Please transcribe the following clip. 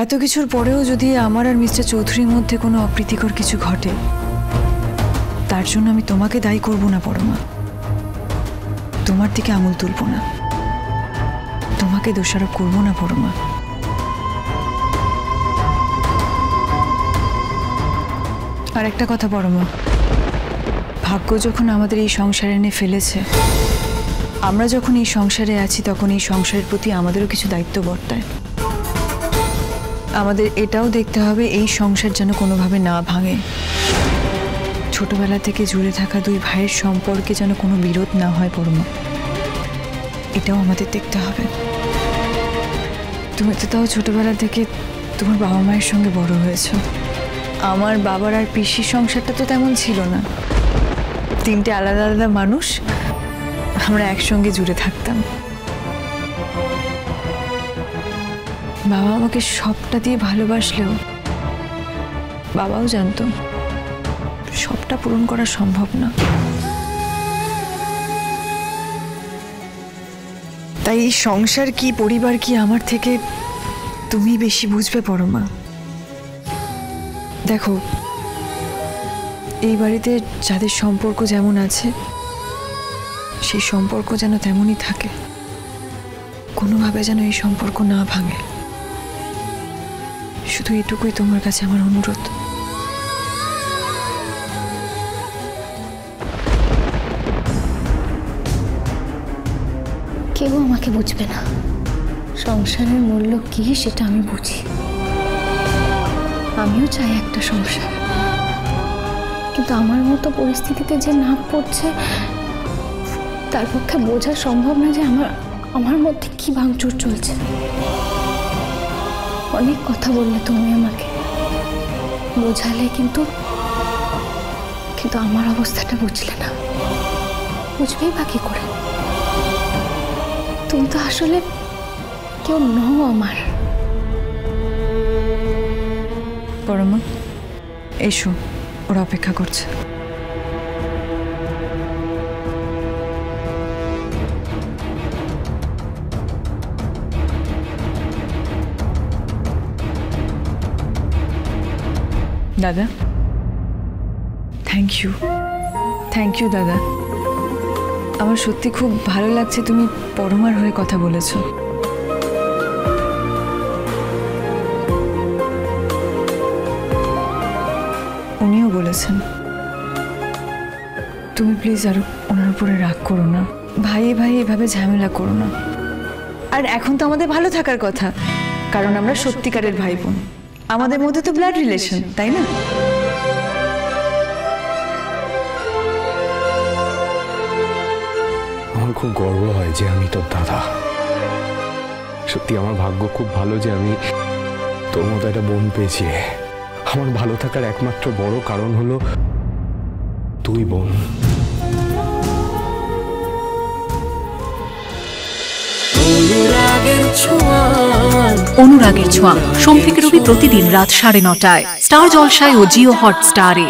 এত কিছুর পরেও যদি আমার আর মিস্টার চৌধুরীর মধ্যে কোনো অপ্রীতিকর কিছু ঘটে, তার জন্য আমি তোমাকে দায়ী করব না পরমা। তোমার দিকে আঙুল তুলব না, তোমাকে দোষারোপ করব না পরমা। আর একটা কথা পরমা, ভাগ্য যখন আমাদের এই সংসারে এনে ফেলেছে, আমরা যখন এই সংসারে আছি, তখন এই সংসারের প্রতি আমাদেরও কিছু দায়িত্ব বর্তায়। আমাদের এটাও দেখতে হবে এই সংসার যেন কোনোভাবে না ভাঙে। ছোটবেলা থেকে জুড়ে থাকা দুই ভাইয়ের সম্পর্কে যেন কোনো বিরোধ না হয় পরমা, এটাও আমাদের দেখতে হবে। তুমি তো তাও ছোটবেলা থেকে তোমার বাবা মায়ের সঙ্গে বড় হয়েছ। আমার বাবার আর পিসির সংসারটা তো তেমন ছিল না। তিনটে আলাদা আলাদা মানুষ, আমরা একসঙ্গে জুড়ে থাকতাম। বাবা আমাকে সবটা দিয়ে ভালোবাসলেও বাবাও জানতো সবটা পূরণ করা সম্ভব না। তাই এই সংসার কি, পরিবার কি, আমার থেকে তুমি বেশি বুঝবে পরমা। দেখো, এই বাড়িতে যাদের সম্পর্ক যেমন আছে, সেই সম্পর্ক যেন তেমনই থাকে, কোনোভাবে যেন এই সম্পর্ক না ভাঙে। শুধু এটুকুই তোমার কাছে আমার অনুরোধ। কেউ আমাকে বুঝবে না, সংসারের মূল্য কি সেটা আমি বুঝি। আমিও চাই একটা সংসার, কিন্তু আমার মতো পরিস্থিতিতে যে না পড়ছে, তার পক্ষে বোঝা সম্ভব না যে আমার মধ্যে কি ভাঙচুর চলছে। অনেক কথা বললে তুমি আমাকে, বোঝালে, কিন্তু আমার অবস্থাটা বুঝলে না। বুঝবেই বা কি করে? তুমি তো আসলে কেউ নও আমার। পরমা, এসো, ওরা অপেক্ষা করছে। দাদা, থ্যাংক ইউ দাদা। আমার সত্যি খুব ভালো লাগছে তুমি পরমার হয়ে কথা বলেছো। উনিও বলেছেন। তুমি প্লিজ আর ওনার উপরে রাগ করো না, ভাই ভাই এভাবে ঝামেলা করো না। আর এখন তো আমাদের ভালো থাকার কথা, কারণ আমরা সত্যিকারের ভাই বোন। আমাদের মধ্যে তো ব্লাড রিলেশন, তাই না? আমার খুব গর্ব হয় যে আমি তোর দাদা। সত্যি আমার ভাগ্য খুব ভালো যে আমি তোর মতো একটা বোন পেয়েছি। আমার ভালো থাকার একমাত্র বড় কারণ হলো তুই বোন। অনুরাগের ছোঁয়া সোম থেকে রবি প্রতিদিন রাত 9:30টায় স্টার জলসায় ও জিও হটস্টারে।